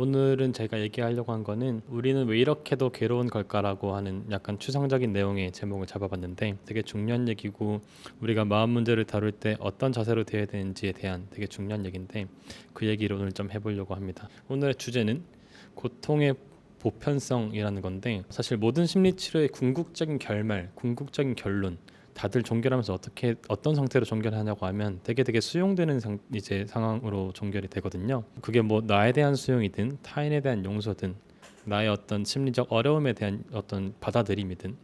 오늘은 제가 얘기하려고 한 거는 우리는 왜 이렇게도 괴로운 걸까라고 하는 약간 추상적인 내용의 제목을 잡아봤는데 되게 중요한 얘기고 우리가 마음 문제를 다룰 때 어떤 자세로 대해야 되는지에 대한 되게 중요한 얘기인데 그 얘기를 오늘 좀 해보려고 합니다. 오늘의 주제는 고통의 보편성이라는 건데 사실 모든 심리치료의 궁극적인 결말, 궁극적인 결론 다들 종결하면서 어떤 상태로 종결하냐고 하면 되게 수용되는 상황으로 종결이 되거든요. 그게 뭐 나에 대한 수용이든 타인에 대한 용서든 나의 어떤 심리적 어려움에 대한 어떤 받아들임이든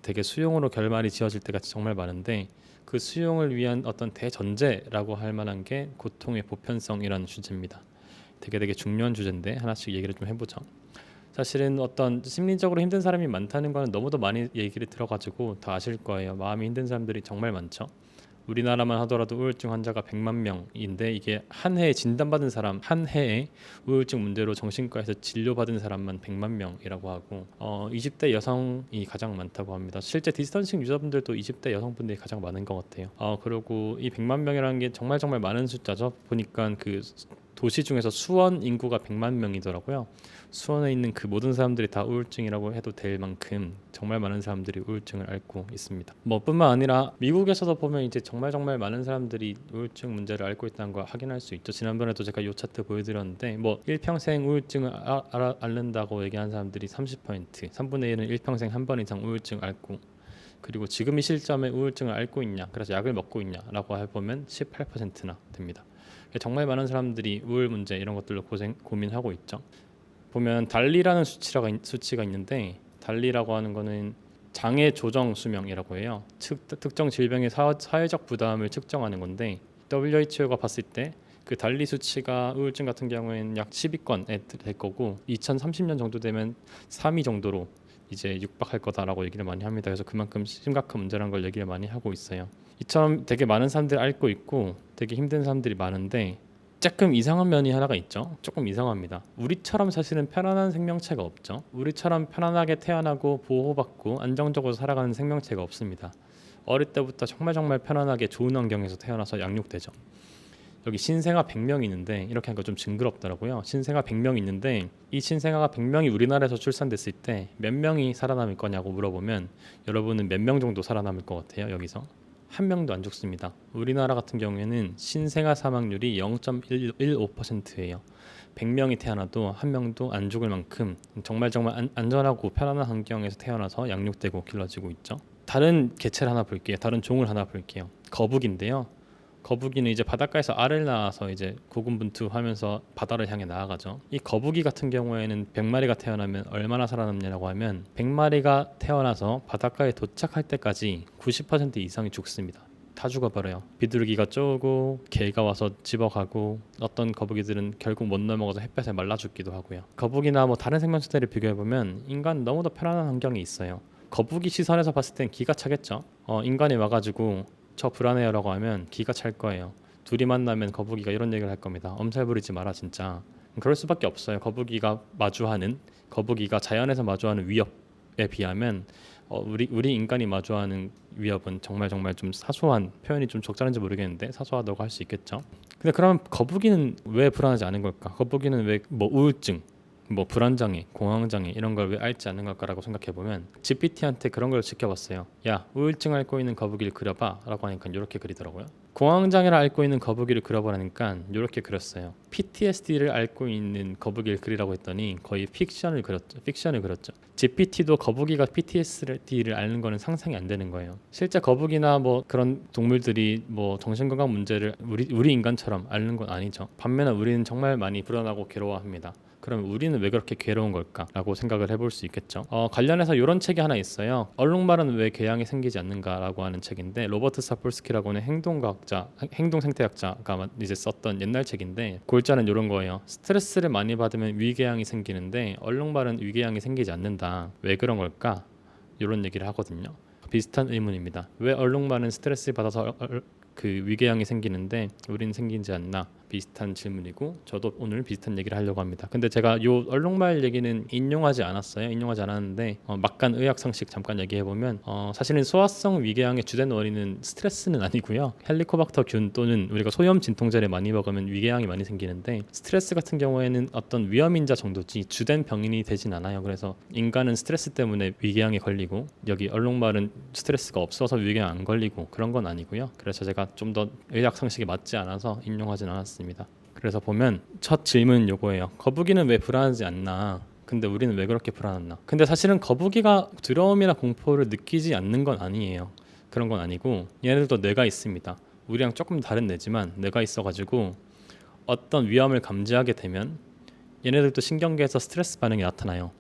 되게 수용으로 결말이 지어질 때가 정말 많은데 그 수용을 위한 어떤 대전제라고 할 만한 게 고통의 보편성이라는 주제입니다. 되게 중요한 주제인데 하나씩 얘기를 좀 해보죠. 사실은 어떤 심리적으로 힘든 사람이 많다는 거는 너무도 많이 얘기를 들어가지고 다 아실 거예요. 마음이 힘든 사람들이 정말 많죠. 우리나라만 하더라도 우울증 환자가 100만 명인데 이게 한 해에 진단받은 사람, 한 해에 우울증 문제로 정신과에서 진료받은 사람만 100만 명이라고 하고 20대 여성이 가장 많다고 합니다. 실제 디스턴싱 유저분들도 20대 여성분들이 가장 많은 것 같아요. 그리고 이 100만 명이라는 게 정말 많은 숫자죠. 보니까 그 도시 중에서 수원 인구가 100만 명이더라고요. 수원에 있는 그 모든 사람들이 다 우울증이라고 해도 될 만큼 정말 많은 사람들이 우울증을 앓고 있습니다. 뿐만 아니라 미국에서도 보면 이제 정말 많은 사람들이 우울증 문제를 앓고 있다는 걸 확인할 수 있죠. 지난번에도 제가 이 차트 보여드렸는데 일평생 우울증을 앓는다고 얘기한 사람들이 30%, 3분의 1은 일평생 한 번 이상 우울증 앓고 그리고 지금 이 시점에 우울증을 앓고 있냐, 그래서 약을 먹고 있냐라고 해보면 18%나 됩니다. 정말 많은 사람들이 우울 문제 이런 것들로 고민하고 있죠. 보면 달리라는 수치가 있는데 달리라고 하는 거는 장애 조정 수명이라고 해요. 특정 질병의 사회적 부담을 측정하는 건데 WHO가 봤을 때 그 달리 수치가 우울증 같은 경우에는 약 10위권에 될 거고 2030년 정도 되면 3위 정도로 이제 육박할 거다라고 얘기를 많이 합니다. 그래서 그만큼 심각한 문제라는 걸 얘기를 많이 하고 있어요. 이처럼 되게 많은 사람들이 앓고 있고 되게 힘든 사람들이 많은데 조금 이상한 면이 하나가 있죠. 조금 이상합니다. 우리처럼 사실은 편안한 생명체가 없죠. 우리처럼 편안하게 태어나고 보호받고 안정적으로 살아가는 생명체가 없습니다. 어릴 때부터 정말 편안하게 좋은 환경에서 태어나서 양육되죠. 여기 신생아 100명이 있는데 이렇게 하니까 좀 징그럽더라고요. 신생아 100명이 있는데 이 신생아가 100명이 우리나라에서 출산됐을 때 몇 명이 살아남을 거냐고 물어보면 여러분은 몇 명 정도 살아남을 것 같아요? 여기서 한 명도 안 죽습니다. 우리나라 같은 경우에는 신생아 사망률이 0.115%예요. 100명이 태어나도 한 명도 안 죽을 만큼 정말 안전하고 편안한 환경에서 태어나서 양육되고 길러지고 있죠. 다른 개체를 하나 볼게요. 다른 종을 하나 볼게요. 거북인데요. 거북이는 이제 바닷가에서 알을 낳아서 이제 고군분투하면서 바다를 향해 나아가죠. 이 거북이 같은 경우에는 100마리가 태어나면 얼마나 살아남냐고 하면 100마리가 태어나서 바닷가에 도착할 때까지 90% 이상이 죽습니다. 다 죽어버려요. 비둘기가 쪼고 개가 와서 집어가고 어떤 거북이들은 결국 못 넘어가서 햇볕에 말라 죽기도 하고요. 거북이나 다른 생명체들을 비교해보면 인간 너무도 편안한 환경이 있어요. 거북이 시선에서 봤을 땐 기가 차겠죠. 인간이 와가지고 저 불안해요라고 하면 기가 찰 거예요. 둘이 만나면 거북이가 이런 얘기를 할 겁니다. 엄살 부리지 마라 진짜. 그럴 수밖에 없어요. 거북이가 자연에서 마주하는 위협에 비하면 우리 인간이 마주하는 위협은 정말 좀 사소한, 표현이 좀 적절한지 모르겠는데 사소하다고 할 수 있겠죠. 근데 그러면 거북이는 왜 불안하지 않은 걸까? 거북이는 왜 우울증, 불안장애, 공황장애 이런 걸 왜 앓지 않는 걸까라고 생각해보면 GPT한테 그런 걸 지켜봤어요. 야, 우울증 앓고 있는 거북이를 그려봐 라고 하니까 이렇게 그리더라고요. 공황장애를 앓고 있는 거북이를 그려보라니까 이렇게 그렸어요. PTSD를 앓고 있는 거북이를 그리라고 했더니 거의 픽션을 그렸죠. GPT도 거북이가 PTSD를 앓는 거는 상상이 안 되는 거예요. 실제 거북이나 그런 동물들이 정신건강 문제를 우리 인간처럼 앓는 건 아니죠. 반면에 우리는 정말 많이 불안하고 괴로워합니다. 그럼 우리는 왜 그렇게 괴로운 걸까라고 생각을 해볼 수 있겠죠. 관련해서 이런 책이 하나 있어요. 얼룩말은 왜 궤양이 생기지 않는가라고 하는 책인데 로버트 사폴스키라고 하는 행동생태학자가 이제 썼던 옛날 책인데 골자는 이런 거예요. 스트레스를 많이 받으면 위궤양이 생기는데 얼룩말은 위궤양이 생기지 않는다. 왜 그런 걸까? 이런 얘기를 하거든요. 비슷한 의문입니다. 왜 얼룩말은 스트레스를 받아서 그 위궤양이 생기는데 우리는 생기지 않나? 비슷한 질문이고 저도 오늘 비슷한 얘기를 하려고 합니다. 근데 제가 요 얼룩말 얘기는 인용하지 않았는데 막간 의학 상식 잠깐 얘기해 보면 사실은 소화성 위궤양의 주된 원인은 스트레스는 아니고요. 헬리코박터균 또는 우리가 소염 진통제를 많이 먹으면 위궤양이 많이 생기는데 스트레스 같은 경우에는 어떤 위험인자 정도지 주된 병인이 되진 않아요. 그래서 인간은 스트레스 때문에 위궤양에 걸리고 여기 얼룩말은 스트레스가 없어서 위궤양 안 걸리고 그런 건 아니고요. 그래서 제가 좀 더 의학 상식에 맞지 않아서 인용하진 않았습니다. 그래서 보면 첫 질문 요거예요. 거북이는 왜 불안하지 않나? 근데 우리는 왜 그렇게 불안하나? 근데 사실은 거북이가 두려움이나 공포를 느끼지 않는 건 아니에요. 그런 건 아니고 얘네들도 뇌가 있습니다. 우리랑 조금 다른 뇌지만 뇌가 있어가지고 어떤 위험을 감지하게 되면 얘네들도 신경계에서 스트레스 반응이 나타나요.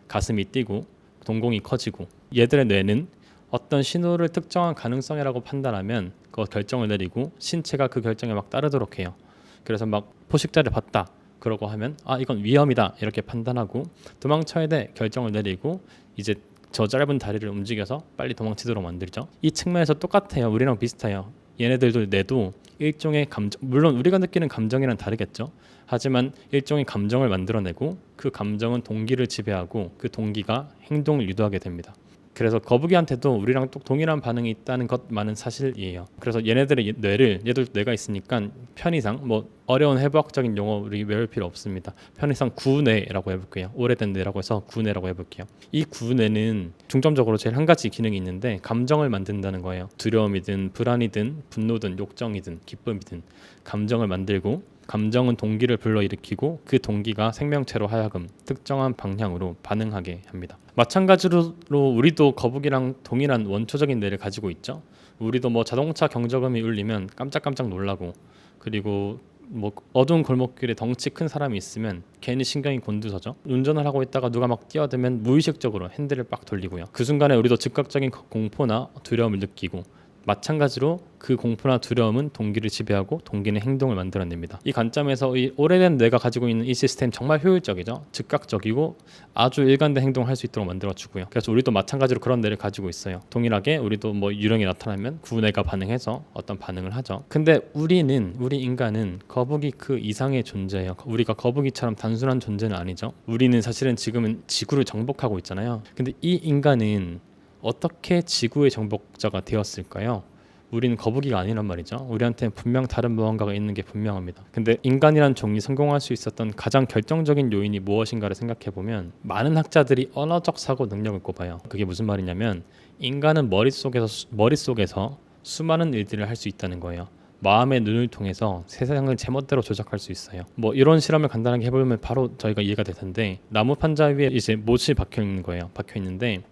가슴이 뛰고 동공이 커지고 얘들의 뇌는 어떤 신호를 특정한 가능성이라고 판단하면 그 결정을 내리고 신체가 그 결정에 막 따르도록 해요. 그래서 막 포식자를 봤다 그러고 하면 이건 위험이다 이렇게 판단하고 도망쳐야 돼 결정을 내리고 이제 저 짧은 다리를 움직여서 빨리 도망치도록 만들죠. 이 측면에서 똑같아요. 우리랑 비슷해요. 얘네들도 뇌도 일종의 감정, 물론 우리가 느끼는 감정이랑 다르겠죠. 하지만 일종의 감정을 만들어내고 그 감정은 동기를 지배하고 그 동기가 행동을 유도하게 됩니다. 그래서 거북이한테도 우리랑 또 동일한 반응이 있다는 것만은 사실이에요. 그래서 얘네들의 얘들 뇌가 있으니까 편의상 뭐 어려운 해부학적인 용어 우리 외울 필요 없습니다. 편의상 구뇌라고 해볼게요. 오래된 뇌라고 해서 구뇌라고 해볼게요. 이 구뇌는 중점적으로 제일 한 가지 기능이 있는데 감정을 만든다는 거예요. 두려움이든 불안이든 분노든 욕정이든 기쁨이든 감정을 만들고 감정은 동기를 불러일으키고 그 동기가 생명체로 하여금 특정한 방향으로 반응하게 합니다. 마찬가지로 우리도 거북이랑 동일한 원초적인 뇌를 가지고 있죠. 우리도 뭐 자동차 경적음이 울리면 깜짝깜짝 놀라고 그리고 뭐 어두운 골목길에 덩치 큰 사람이 있으면 괜히 신경이 곤두서죠. 운전을 하고 있다가 누가 막 뛰어들면 무의식적으로 핸들을 빡 돌리고요. 그 순간에 우리도 즉각적인 공포나 두려움을 느끼고 마찬가지로 그 공포나 두려움은 동기를 지배하고 동기는 행동을 만들어냅니다. 이 관점에서 이 오래된 뇌가 가지고 있는 이 시스템 정말 효율적이죠. 즉각적이고 아주 일관된 행동을 할 수 있도록 만들어주고요. 그래서 우리도 마찬가지로 그런 뇌를 가지고 있어요. 동일하게 우리도 뭐 유령이 나타나면 구뇌가 반응해서 어떤 반응을 하죠. 근데 우리 인간은 거북이 그 이상의 존재예요. 우리가 거북이처럼 단순한 존재는 아니죠. 우리는 사실은 지금은 지구를 정복하고 있잖아요. 근데 이 인간은 어떻게 지구의 정복자가 되었을까요? 우리는 거북이가 아니란 말이죠. 우리한테는 분명 다른 무언가가 있는 게 분명합니다. 근데 인간이란 종이 성공할 수 있었던 가장 결정적인 요인이 무엇인가를 생각해보면 많은 학자들이 언어적 사고 능력을 꼽아요. 그게 무슨 말이냐면 인간은 머릿속에서 수많은 일들을 할 수 있다는 거예요. 마음의 눈을 통해서 세상을 제멋대로 조작할 수 있어요. 뭐 이런 실험을 간단하게 해보면 바로 저희가 이해가 될 텐데 나무 판자 위에 이제 못이 박혀 있는 거예요. 박혀 있는데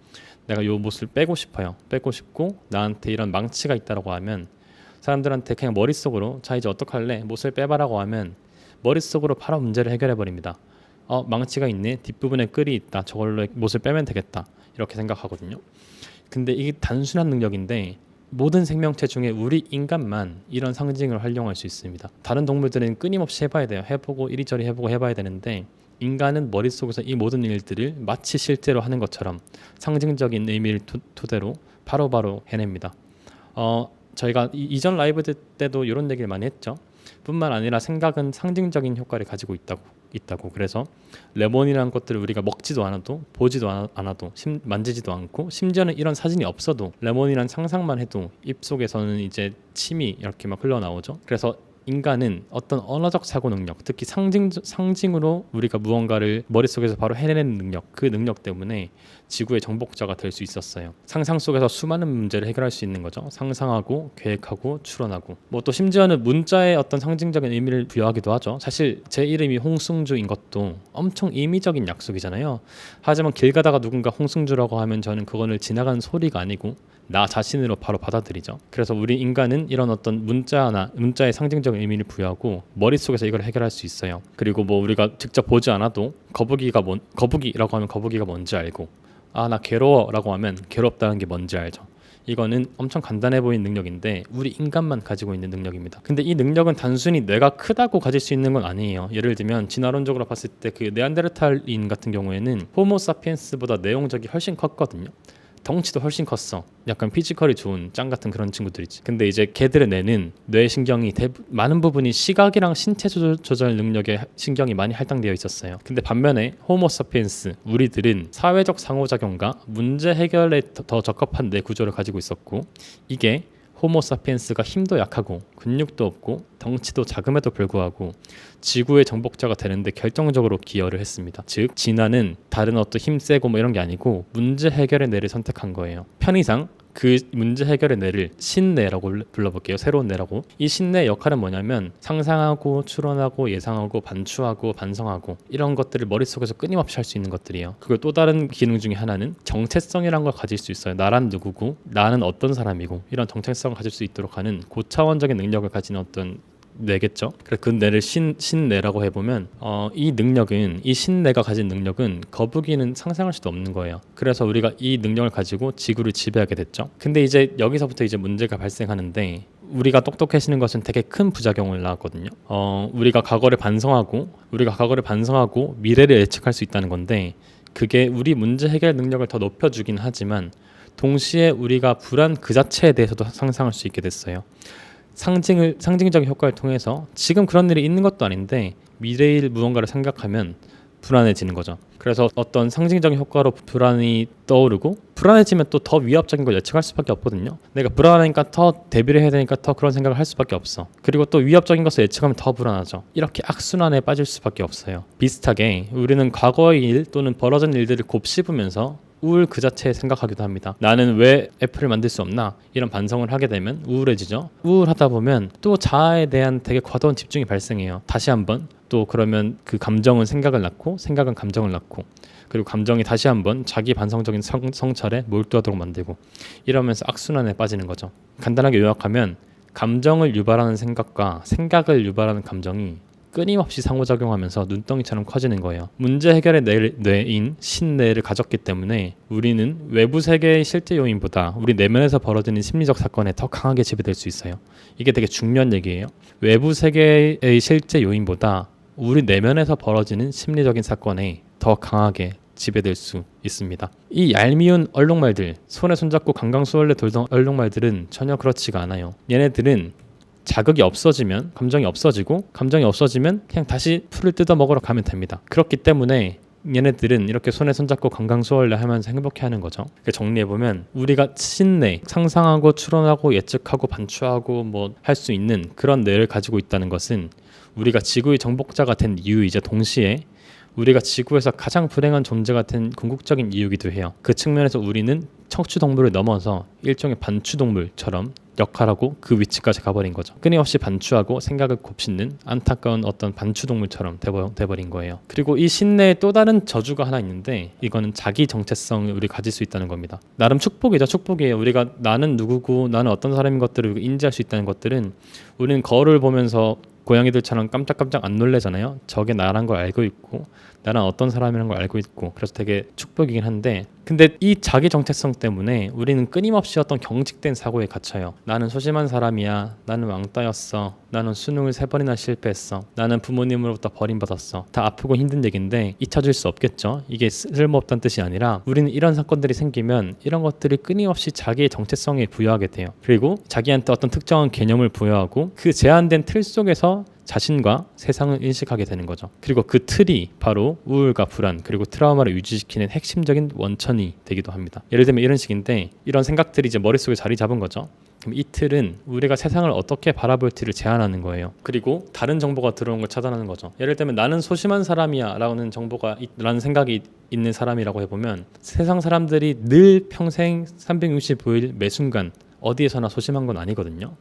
내가 요 못을 빼고 싶어요. 빼고 싶고 나한테 이런 망치가 있다라고 하면 사람들한테 그냥 머릿속으로 자 이제 어떡할래? 못을 빼봐라고 하면 머릿속으로 바로 문제를 해결해 버립니다. 망치가 있네. 뒷부분에 끌이 있다. 저걸로 못을 빼면 되겠다. 이렇게 생각하거든요. 근데 이게 단순한 능력인데 모든 생명체 중에 우리 인간만 이런 상징을 활용할 수 있습니다. 다른 동물들은 끊임없이 해봐야 돼요. 해보고 이리저리 해보고 해봐야 되는데 인간은 머릿속에서 이 모든 일들을 마치 실제로 하는 것처럼 상징적인 의미를 토대로 바로바로 해냅니다. 저희가 이전 라이브 때도 이런 얘기를 많이 했죠. 뿐만 아니라 생각은 상징적인 효과를 가지고 있다고. 그래서 레몬이라는 것들을 우리가 먹지도 않아도 보지도 않아도 만지지도 않고 심지어는 이런 사진이 없어도 레몬이란 상상만 해도 입속에서는 이제 침이 이렇게 막 흘러나오죠. 그래서 인간은 어떤 언어적 사고 능력, 특히 상징으로 우리가 무언가를 머릿속에서 바로 해내는 능력, 그 능력 때문에 지구의 정복자가 될 수 있었어요. 상상 속에서 수많은 문제를 해결할 수 있는 거죠. 상상하고 계획하고 추론하고 뭐 또 심지어는 문자에 어떤 상징적인 의미를 부여하기도 하죠. 사실 제 이름이 홍승주인 것도 엄청 의미적인 약속이잖아요. 하지만 길 가다가 누군가 홍승주라고 하면 저는 그거를 지나가는 소리가 아니고 나 자신으로 바로 받아들이죠. 그래서 우리 인간은 이런 어떤 문자의 상징적인 의미를 부여하고 머릿속에서 이걸 해결할 수 있어요. 그리고 뭐 우리가 직접 보지 않아도 거북이라고 하면 거북이가 뭔지 알고 나 괴로워라고 하면 괴롭다는 게 뭔지 알죠. 이거는 엄청 간단해 보이는 능력인데 우리 인간만 가지고 있는 능력입니다. 근데 이 능력은 단순히 뇌가 크다고 가질 수 있는 건 아니에요. 예를 들면 진화론적으로 봤을 때 그 네안데르탈인 같은 경우에는 호모 사피엔스보다 내용적이 훨씬 컸거든요. 덩치도 훨씬 컸어. 약간 피지컬이 좋은 짱 같은 그런 친구들이지. 근데 이제 걔들의 뇌는 뇌 신경이 많은 부분이 시각이랑 신체 조절 능력에 신경이 많이 할당되어 있었어요. 근데 반면에 호모사피엔스 우리들은 사회적 상호작용과 문제 해결에 더 적합한 뇌 구조를 가지고 있었고, 이게 호모사피엔스가 힘도 약하고 근육도 없고 덩치도 작음에도 불구하고 지구의 정복자가 되는데 결정적으로 기여를 했습니다. 즉 진화는 다른 어떤 힘세고 뭐 이런 게 아니고 문제 해결의 뇌를 선택한 거예요. 편의상 그 문제 해결의 뇌를 신뇌라고 불러볼게요. 새로운 뇌라고. 이 신뇌의 역할은 뭐냐면 상상하고 추론하고 예상하고 반추하고 반성하고 이런 것들을 머릿속에서 끊임없이 할 수 있는 것들이에요. 그리고 또 다른 기능 중에 하나는 정체성이라는 걸 가질 수 있어요. 나란 누구고 나는 어떤 사람이고 이런 정체성을 가질 수 있도록 하는 고차원적인 능력을 가진 어떤 뇌겠죠. 그래서 그 뇌를 신뇌라고 해보면 이 능력은, 이 신뇌가 가진 능력은 거북이는 상상할 수도 없는 거예요. 그래서 우리가 이 능력을 가지고 지구를 지배하게 됐죠. 근데 이제 여기서부터 이제 문제가 발생하는데, 우리가 똑똑해지는 것은 되게 큰 부작용을 낳았거든요. 우리가 과거를 반성하고 미래를 예측할 수 있다는 건데, 그게 우리 문제 해결 능력을 더 높여주긴 하지만 동시에 우리가 불안 그 자체에 대해서도 상상할 수 있게 됐어요. 상징적인 효과를 통해서 지금 그런 일이 있는 것도 아닌데 미래일 무언가를 생각하면 불안해지는 거죠. 그래서 어떤 상징적인 효과로 불안이 떠오르고, 불안해지면 또 더 위협적인 걸 예측할 수밖에 없거든요. 내가 불안하니까 더 대비를 해야 되니까 더 그런 생각을 할 수밖에 없어. 그리고 또 위협적인 것을 예측하면 더 불안하죠. 이렇게 악순환에 빠질 수밖에 없어요. 비슷하게 우리는 과거의 일 또는 벌어진 일들을 곱씹으면서 우울 그 자체에 생각하기도 합니다. 나는 왜 애플을 만들 수 없나? 이런 반성을 하게 되면 우울해지죠. 우울하다 보면 또 자아에 대한 되게 과도한 집중이 발생해요. 다시 한번 또 그러면 그 감정은 생각을 낳고 생각은 감정을 낳고, 그리고 감정이 다시 한번 자기 반성적인 성찰에 몰두하도록 만들고, 이러면서 악순환에 빠지는 거죠. 간단하게 요약하면 감정을 유발하는 생각과 생각을 유발하는 감정이 끊임없이 상호작용하면서 눈덩이처럼 커지는 거예요. 문제 해결의 뇌인 신뇌를 가졌기 때문에 우리는 외부 세계의 실제 요인보다 우리 내면에서 벌어지는 심리적 사건에 더 강하게 지배될 수 있어요. 이게 되게 중요한 얘기예요. 외부 세계의 실제 요인보다 우리 내면에서 벌어지는 심리적인 사건에 더 강하게 지배될 수 있습니다. 이 얄미운 얼룩말들, 손에 손잡고 강강수월래 돌던 얼룩말들은 전혀 그렇지가 않아요. 얘네들은 자극이 없어지면 감정이 없어지고, 감정이 없어지면 그냥 다시 풀을 뜯어 먹으러 가면 됩니다. 그렇기 때문에 얘네들은 이렇게 손에 손잡고 강강수월래 하면서 행복해하는 거죠. 정리해보면 우리가 신뇌, 상상하고 추론하고 예측하고 반추하고 뭐 할 수 있는 그런 뇌를 가지고 있다는 것은 우리가 지구의 정복자가 된 이유이자 동시에 우리가 지구에서 가장 불행한 존재가 된 궁극적인 이유이기도 해요. 그 측면에서 우리는 척추동물을 넘어서 일종의 반추동물처럼 역할하고 그 위치까지 가버린 거죠. 끊임없이 반추하고 생각을 곱씹는 안타까운 어떤 반추동물처럼 돼버린 거예요. 그리고 이 신내에 또 다른 저주가 하나 있는데, 이거는 자기 정체성을 우리 가질 수 있다는 겁니다. 나름 축복이죠. 축복이에요. 우리가 나는 누구고 나는 어떤 사람인 것들을 인지할 수 있다는 것들은, 우리는 거울을 보면서 고양이들처럼 깜짝깜짝 안 놀래잖아요. 저게 나란 걸 알고 있고 나란 어떤 사람이라는 걸 알고 있고, 그래서 되게 축복이긴 한데, 근데 이 자기 정체성 때문에 우리는 끊임없이 어떤 경직된 사고에 갇혀요. 나는 소심한 사람이야. 나는 왕따였어. 나는 수능을 3번이나 실패했어. 나는 부모님으로부터 버림받았어. 다 아프고 힘든 얘기인데 잊혀질 수 없겠죠. 이게 쓸모없다는 뜻이 아니라 우리는 이런 사건들이 생기면 이런 것들이 끊임없이 자기의 정체성에 부여하게 돼요. 그리고 자기한테 어떤 특정한 개념을 부여하고 그 제한된 틀 속에서 자신과 세상을 인식하게 되는 거죠. 그리고 그 틀이 바로 우울과 불안 그리고 트라우마를 유지시키는 핵심적인 원천이 되기도 합니다. 예를 들면 이런 식인데, 이런 생각들이 이제 머릿속에 자리 잡은 거죠. 그럼 이 틀은 우리가 세상을 어떻게 바라볼지를 제한하는 거예요. 그리고 다른 정보가 들어온 걸 차단하는 거죠. 예를 들면 나는 소심한 사람이야 라는 정보가 라는 생각이 있는 사람이라고 해보면, 세상 사람들이 늘 평생 365일 매 순간 어디에서나 소심한 건 아니거든요.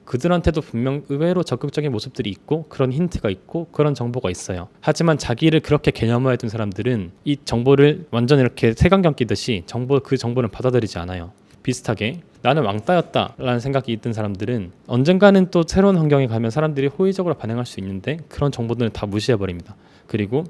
그들한테도 분명 의외로 적극적인 모습들이 있고 그런 힌트가 있고 그런 정보가 있어요. 하지만 자기를 그렇게 개념화해둔 사람들은 이 정보를 완전 이렇게 색안경 끼듯이 그 정보는 받아들이지 않아요. 비슷하게 나는 왕따였다 라는 생각이 있던 사람들은 언젠가는 또 새로운 환경에 가면 사람들이 호의적으로 반응할 수 있는데 그런 정보들은 다 무시해버립니다. 그리고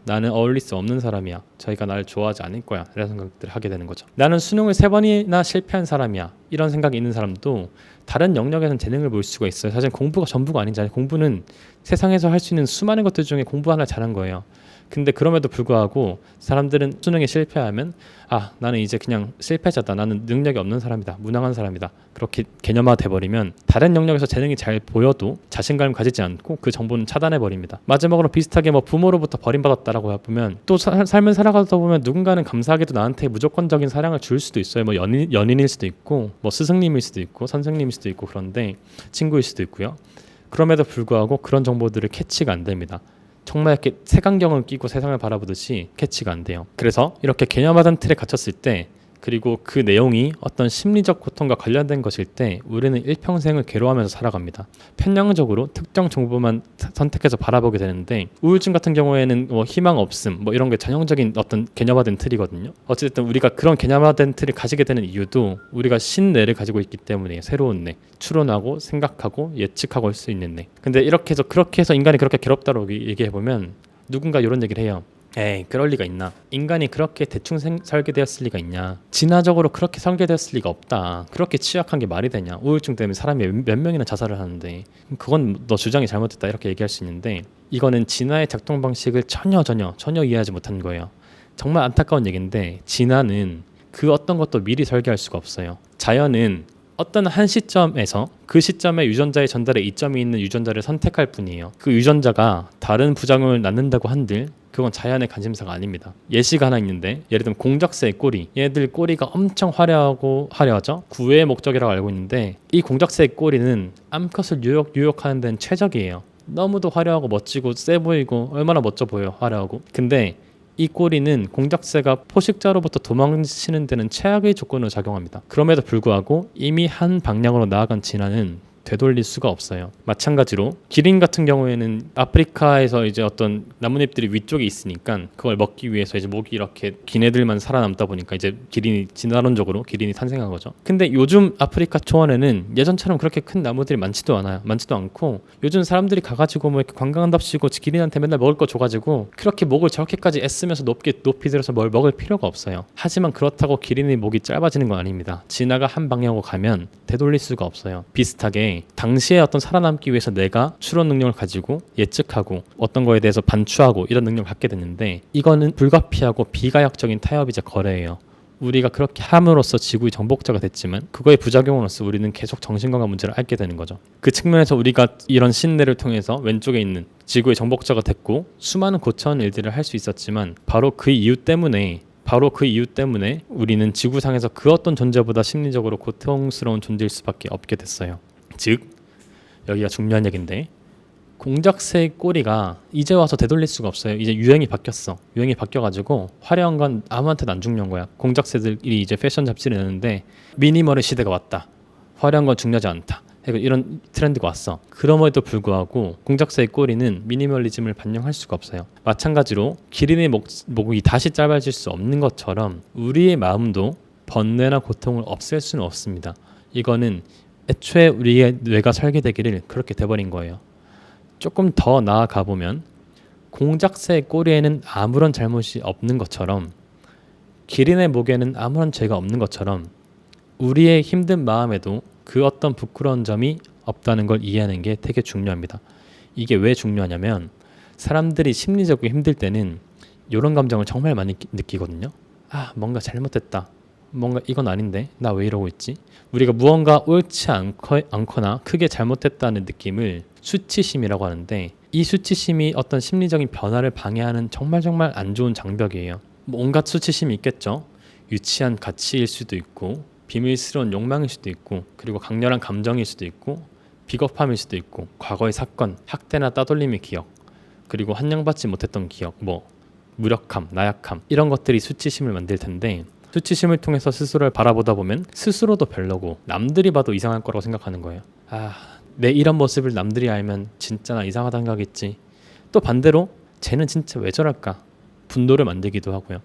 나는 어울릴 수 없는 사람이야. 저희가 나를 좋아하지 않을 거야. 이런 생각들을 하게 되는 거죠. 나는 수능을 3번이나 실패한 사람이야. 이런 생각이 있는 사람도 다른 영역에서는 재능을 볼 수가 있어요. 사실 공부가 전부가 아니잖아요. 공부는 세상에서 할 수 있는 수많은 것들 중에 공부 하나 잘한 거예요. 근데 그럼에도 불구하고 사람들은 수능에 실패하면 나는 이제 그냥 실패자다, 나는 능력이 없는 사람이다, 무능한 사람이다, 그렇게 개념화 돼버리면 다른 영역에서 재능이 잘 보여도 자신감을 가지지 않고 그 정보는 차단해버립니다. 마지막으로 비슷하게 부모로부터 버림받았다라고 해보면 또 삶을 살아가다 보면 누군가는 감사하게도 나한테 무조건적인 사랑을 줄 수도 있어요. 연인일 수도 있고 스승님일 수도 있고 선생님일 수도 있고, 그런데 친구일 수도 있고요. 그럼에도 불구하고 그런 정보들을 캐치가 안 됩니다. 정말 이렇게 색안경을 끼고 세상을 바라보듯이 캐치가 안 돼요. 그래서 이렇게 개념화된 틀에 갇혔을 때, 그리고 그 내용이 어떤 심리적 고통과 관련된 것일 때 우리는 일평생을 괴로워하면서 살아갑니다. 편향적으로 특정 정보만 선택해서 바라보게 되는데, 우울증 같은 경우에는 희망 없음 이런 게 전형적인 어떤 개념화된 틀이거든요. 어쨌든 우리가 그런 개념화된 틀을 가지게 되는 이유도 우리가 신뇌를 가지고 있기 때문에, 새로운 뇌, 추론하고 생각하고 예측하고 할 수 있는 뇌. 근데 그렇게 해서 인간이 그렇게 괴롭다고 얘기해보면 누군가 이런 얘기를 해요. 에이, 그럴 리가 있나? 인간이 그렇게 대충 설계되었을 리가 있냐? 진화적으로 그렇게 설계되었을 리가 없다. 그렇게 취약한 게 말이 되냐? 우울증 때문에 사람이 몇 명이나 자살을 하는데 그건 너 주장이 잘못됐다, 이렇게 얘기할 수 있는데, 이거는 진화의 작동 방식을 전혀 이해하지 못한 거예요. 정말 안타까운 얘기인데, 진화는 그 어떤 것도 미리 설계할 수가 없어요. 자연은 어떤 한 시점에서 그 시점에 유전자의 전달에 이점이 있는 유전자를 선택할 뿐이에요. 그 유전자가 다른 부작용을 낳는다고 한들 그건 자연의 관심사가 아닙니다. 예시가 하나 있는데, 예를 들면 공작새의 꼬리, 얘들 꼬리가 엄청 화려하죠. 구애의 목적이라고 알고 있는데, 이 공작새의 꼬리는 암컷을 유혹하는 데는 최적이에요. 너무도 화려하고 멋지고 세 보이고 얼마나 멋져 보여요, 화려하고. 근데 이 꼬리는 공작새가 포식자로부터 도망치는 데는 최악의 조건으로 작용합니다. 그럼에도 불구하고 이미 한 방향으로 나아간 진화는 되돌릴 수가 없어요. 마찬가지로 기린 같은 경우에는 아프리카에서 이제 어떤 나뭇잎들이 위쪽에 있으니까 그걸 먹기 위해서 이제 목이 이렇게 긴 애들만 살아남다 보니까 이제 진화론적으로 기린이 탄생한 거죠. 근데 요즘 아프리카 초원에는 예전처럼 그렇게 큰 나무들이 많지도 않고, 요즘 사람들이 가가지고 이렇게 관광한답시고 기린한테 맨날 먹을 거 줘가지고 그렇게 목을 저렇게까지 애쓰면서 높이 들어서 뭘 먹을 필요가 없어요. 하지만 그렇다고 기린의 목이 짧아지는 건 아닙니다. 진화가 한 방향으로 가면 되돌릴 수가 없어요. 비슷하게 당시에 어떤 살아남기 위해서 내가 추론 능력을 가지고 예측하고 어떤 거에 대해서 반추하고 이런 능력을 갖게 됐는데, 이거는 불가피하고 비가역적인 타협이자 거래예요. 우리가 그렇게 함으로써 지구의 정복자가 됐지만 그거의 부작용으로서 우리는 계속 정신건강 문제를 앓게 되는 거죠. 그 측면에서 우리가 이런 신뢰를 통해서 왼쪽에 있는 지구의 정복자가 됐고 수많은 고차원 일들을 할 수 있었지만, 바로 그 이유 때문에 우리는 지구상에서 그 어떤 존재보다 심리적으로 고통스러운 존재일 수밖에 없게 됐어요. 즉, 여기가 중요한 얘기인데, 공작새의 꼬리가 이제 와서 되돌릴 수가 없어요. 이제 유행이 바뀌어가지고 화려한 건 아무한테도 안 중요한 거야. 공작새들이 이제 패션 잡지를 내는데 미니멀의 시대가 왔다, 화려한 건 중요하지 않다, 이런 트렌드가 왔어. 그럼에도 불구하고 공작새의 꼬리는 미니멀리즘을 반영할 수가 없어요. 마찬가지로 기린의 목이 다시 짧아질 수 없는 것처럼 우리의 마음도 번뇌나 고통을 없앨 수는 없습니다. 이거는 애초에 우리의 뇌가 설계되기를 그렇게 돼버린 거예요. 조금 더 나아가 보면 공작새의 꼬리에는 아무런 잘못이 없는 것처럼, 기린의 목에는 아무런 죄가 없는 것처럼, 우리의 힘든 마음에도 그 어떤 부끄러운 점이 없다는 걸 이해하는 게 되게 중요합니다. 이게 왜 중요하냐면, 사람들이 심리적으로 힘들 때는 이런 감정을 정말 많이 느끼거든요. 뭔가 잘못됐다, 뭔가 이건 아닌데 나 왜 이러고 있지? 우리가 무언가 옳지 않거나 크게 잘못했다는 느낌을 수치심이라고 하는데, 이 수치심이 어떤 심리적인 변화를 방해하는 정말 안 좋은 장벽이에요. 온갖 수치심이 있겠죠. 유치한 가치일 수도 있고, 비밀스러운 욕망일 수도 있고, 그리고 강렬한 감정일 수도 있고, 비겁함일 수도 있고, 과거의 사건, 학대나 따돌림의 기억, 그리고 환영받지 못했던 기억, 무력함, 나약함, 이런 것들이 수치심을 만들 텐데, 수치심을 통해서 스스로를 바라보다 보면 스스로도 별로고 남들이 봐도 이상할 거라고 생각하는 거예요. 내 이런 모습을 남들이 알면 진짜 나 이상하다 생각했지. 또 반대로 쟤는 진짜 왜 저럴까? 분노를 만들기도 하고요.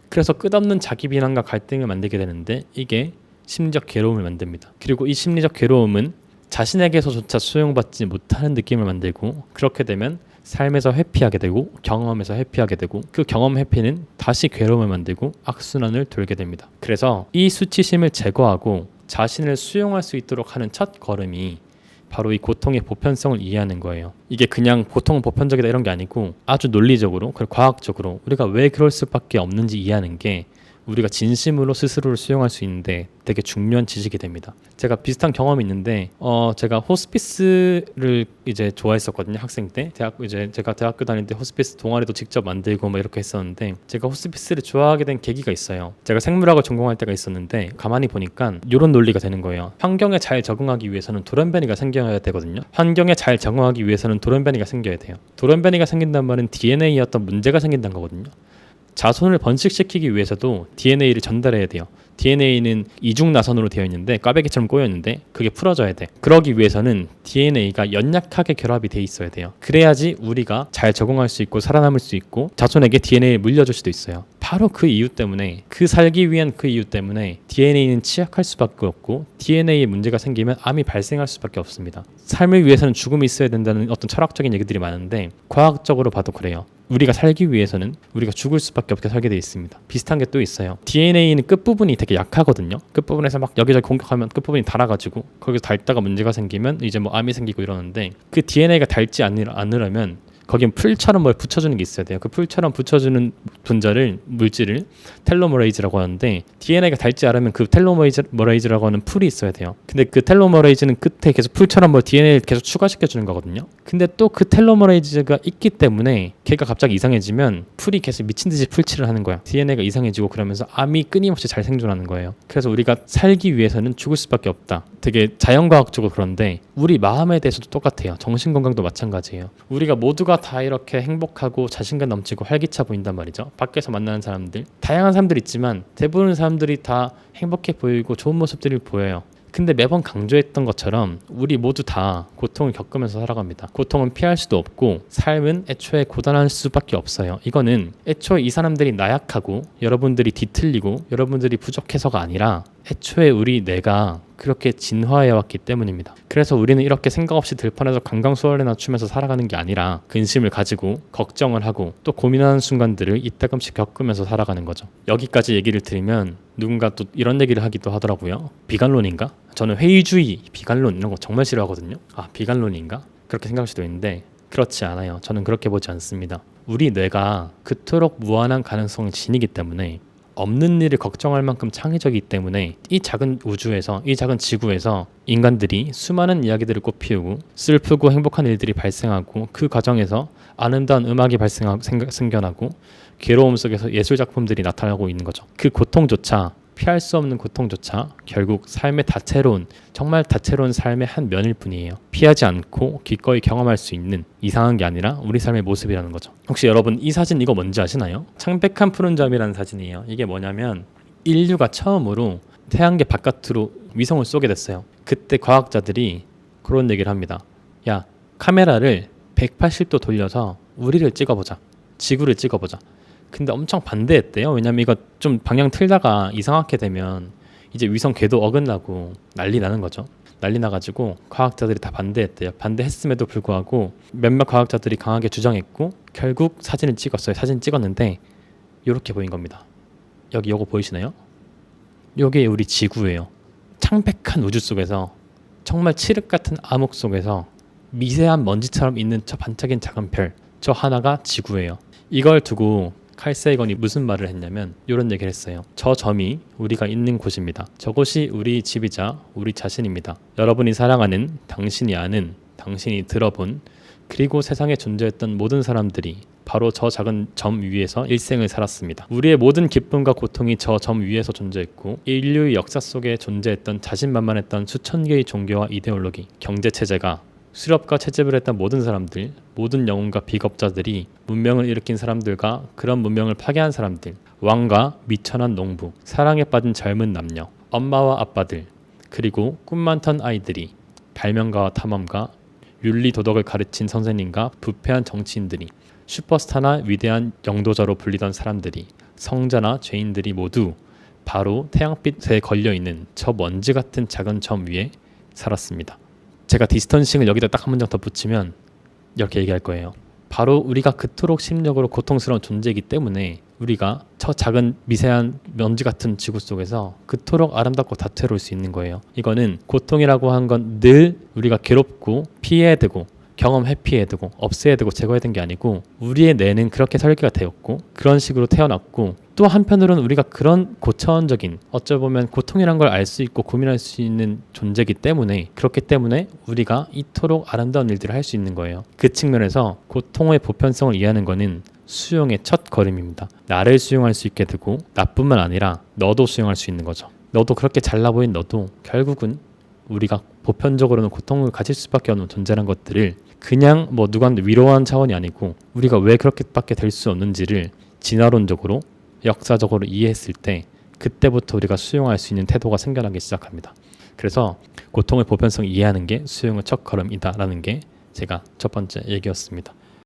그래서 끝없는 자기 비난과 갈등을 만들게 되는데, 이게 심리적 괴로움을 만듭니다. 그리고 이 심리적 괴로움은 자신에게서조차 수용받지 못하는 느낌을 만들고, 그렇게 되면 삶에서 회피하게 되고 경험에서 회피하게 되고, 그 경험 회피는 다시 괴로움을 만들고 악순환을 돌게 됩니다. 그래서 이 수치심을 제거하고 자신을 수용할 수 있도록 하는 첫 걸음이 바로 이 고통의 보편성을 이해하는 거예요. 이게 그냥 고통은 보편적이다 이런 게 아니고 아주 논리적으로 그리고 과학적으로 우리가 왜 그럴 수밖에 없는지 이해하는 게 우리가 진심으로 스스로를 수용할 수 있는데 되게 중요한 지식이 됩니다. 제가 비슷한 경험이 있는데 제가 호스피스를 이제 좋아했었거든요. 학생 때 제가 대학교 다닐 때 호스피스 동아리도 직접 만들고 막 이렇게 했었는데 제가 호스피스를 좋아하게 된 계기가 있어요. 제가 생물학을 전공할 때가 있었는데 가만히 보니까 이런 논리가 되는 거예요. 환경에 잘 적응하기 위해서는 돌연변이가 생겨야 되거든요. 환경에 잘 적응하기 위해서는 돌연변이가 생겨야 돼요. 돌연변이가 생긴다는 말은 DNA에 어떤 문제가 생긴다는 거거든요. 자손을 번식시키기 위해서도 DNA를 전달해야 돼요. DNA는 이중나선으로 되어 있는데 꽈배기처럼 꼬여 있는데 그게 풀어져야 돼. 그러기 위해서는 DNA가 연약하게 결합이 돼 있어야 돼요. 그래야지 우리가 잘 적응할 수 있고 살아남을 수 있고 자손에게 DNA를 물려줄 수도 있어요. 바로 그 이유 때문에 살기 위한 그 이유 때문에 DNA는 취약할 수밖에 없고 DNA에 문제가 생기면 암이 발생할 수밖에 없습니다. 삶을 위해서는 죽음이 있어야 된다는 어떤 철학적인 얘기들이 많은데 과학적으로 봐도 그래요. 우리가 살기 위해서는 우리가 죽을 수밖에 없게 살게 돼 있습니다. 비슷한 게 또 있어요. DNA는 끝부분이 되게 약하거든요. 끝부분에서 막 여기저기 공격하면 끝부분이 닳아가지고 거기서 닳다가 문제가 생기면 이제 뭐 암이 생기고 이러는데 그 DNA가 닳지 않으려면 거긴 풀처럼 뭘 붙여주는 게 있어야 돼요. 그 풀처럼 붙여주는 물질을 텔로머레이즈라고 하는데 DNA가 닳지 않으면 그 텔로머레이즈라고 하는 풀이 있어야 돼요. 근데 그 텔로머레이즈는 끝에 계속 풀처럼 뭐 DNA를 계속 추가시켜주는 거거든요. 근데 또 그 텔로머레이즈가 있기 때문에 걔가 갑자기 이상해지면 풀이 계속 미친 듯이 풀칠을 하는 거야. DNA가 이상해지고 그러면서 암이 끊임없이 잘 생존하는 거예요. 그래서 우리가 살기 위해서는 죽을 수밖에 없다. 되게 자연과학적으로 그런데 우리 마음에 대해서도 똑같아요. 정신건강도 마찬가지예요. 우리가 모두가 다 이렇게 행복하고 자신감 넘치고 활기차 보인단 말이죠. 밖에서 만나는 사람들 다양한 사람들이 있지만 대부분의 사람들이 다 행복해 보이고 좋은 모습들을 보여요. 근데 매번 강조했던 것처럼 우리 모두 다 고통을 겪으면서 살아갑니다. 고통은 피할 수도 없고 삶은 애초에 고단할 수밖에 없어요. 이거는 애초에 이 사람들이 나약하고 여러분들이 뒤틀리고 여러분들이 부족해서가 아니라 애초에 우리 뇌가 그렇게 진화해왔기 때문입니다. 그래서 우리는 이렇게 생각 없이 들판에서 강강수월에나 추면서 살아가는 게 아니라 근심을 가지고 걱정을 하고 또 고민하는 순간들을 이따금씩 겪으면서 살아가는 거죠. 여기까지 얘기를 드리면 누군가 또 이런 얘기를 하기도 하더라고요. 비관론인가? 저는 회의주의, 비관론 이런 거 정말 싫어하거든요. 비관론인가? 그렇게 생각할 수도 있는데 그렇지 않아요. 저는 그렇게 보지 않습니다. 우리 뇌가 그토록 무한한 가능성을 지니기 때문에 없는 일을 걱정할 만큼 창의적이기 때문에 이 작은 우주에서 이 작은 지구에서 인간들이 수많은 이야기들을 꽃피우고 슬프고 행복한 일들이 발생하고 그 과정에서 아름다운 음악이 생겨나고 괴로움 속에서 예술작품들이 나타나고 있는 거죠. 그 고통조차 피할 수 없는 고통조차 결국 삶의 정말 다채로운 삶의 한 면일 뿐이에요. 피하지 않고 기꺼이 경험할 수 있는 이상한 게 아니라 우리 삶의 모습이라는 거죠. 혹시 여러분 이 사진 이거 뭔지 아시나요? 창백한 푸른 점이라는 사진이에요. 이게 뭐냐면 인류가 처음으로 태양계 바깥으로 위성을 쏘게 됐어요. 그때 과학자들이 그런 얘기를 합니다. 야, 카메라를 180도 돌려서 우리를 찍어보자. 지구를 찍어보자. 근데 엄청 반대했대요. 왜냐면 이거 좀 방향 틀다가 이상하게 되면 이제 위성 궤도 어긋나고 난리 나는 거죠. 난리 나가지고 과학자들이 다 반대했대요. 반대했음에도 불구하고 몇몇 과학자들이 강하게 주장했고 결국 사진을 찍었어요. 사진 찍었는데 이렇게 보인 겁니다. 여기 요거 보이시나요? 요게 우리 지구예요. 창백한 우주 속에서 정말 칠흑 같은 암흑 속에서 미세한 먼지처럼 있는 저 반짝인 작은 별, 저 하나가 지구예요. 이걸 두고 칼 세이건이 무슨 말을 했냐면 이런 얘기를 했어요. 저 점이 우리가 있는 곳입니다. 저곳이 우리 집이자 우리 자신입니다. 여러분이 사랑하는, 당신이 아는, 당신이 들어본, 그리고 세상에 존재했던 모든 사람들이 바로 저 작은 점 위에서 일생을 살았습니다. 우리의 모든 기쁨과 고통이 저 점 위에서 존재했고 인류의 역사 속에 존재했던 자신만만했던 수천 개의 종교와 이데올로기, 경제체제가 수렵과 채집을 했던 모든 사람들, 모든 영웅과 비겁자들이 문명을 일으킨 사람들과 그런 문명을 파괴한 사람들, 왕과 미천한 농부, 사랑에 빠진 젊은 남녀, 엄마와 아빠들, 그리고 꿈 많던 아이들이, 발명가와 탐험가, 윤리 도덕을 가르친 선생님과 부패한 정치인들이, 슈퍼스타나 위대한 영도자로 불리던 사람들이, 성자나 죄인들이 모두 바로 태양빛에 걸려있는 저 먼지 같은 작은 점 위에 살았습니다. 제가 디스턴싱을 여기다 딱 한 문장 덧붙이면 이렇게 얘기할 거예요. 바로 우리가 그토록 심리적으로 고통스러운 존재이기 때문에 우리가 저 작은 미세한 먼지 같은 지구 속에서 그토록 아름답고 다채로울 수 있는 거예요. 이거는 고통이라고 한 건 늘 우리가 괴롭고 피해야 되고 경험 회피해야 되고 없애야 되고 제거해야 되는 게 아니고 우리의 뇌는 그렇게 설계가 되었고 그런 식으로 태어났고 또 한편으로는 우리가 그런 고차원적인 어쩌보면 고통이란 걸 알 수 있고 고민할 수 있는 존재이기 때문에 그렇기 때문에 우리가 이토록 아름다운 일들을 할 수 있는 거예요. 그 측면에서 고통의 보편성을 이해하는 거는 수용의 첫 걸음입니다. 나를 수용할 수 있게 되고 나뿐만 아니라 너도 수용할 수 있는 거죠. 너도 그렇게 잘나 보인 너도 결국은 우리가 보편적으로는 고통을 가질 수밖에 없는 존재라는 것들을 그냥 뭐 누구한테 위로하는 차원이 아니고 우리가 왜 그렇게밖에 될 수 없는지를 진화론적으로 역사적으로 이해했을 때 그때부터 우리가 수용할 수 있는 태도가 생겨나기 시작합니다. 그래서 고통의 보편성을 이해하는 게 수용의 첫걸음이다라는 게 제가 첫 번째 얘기였습니다.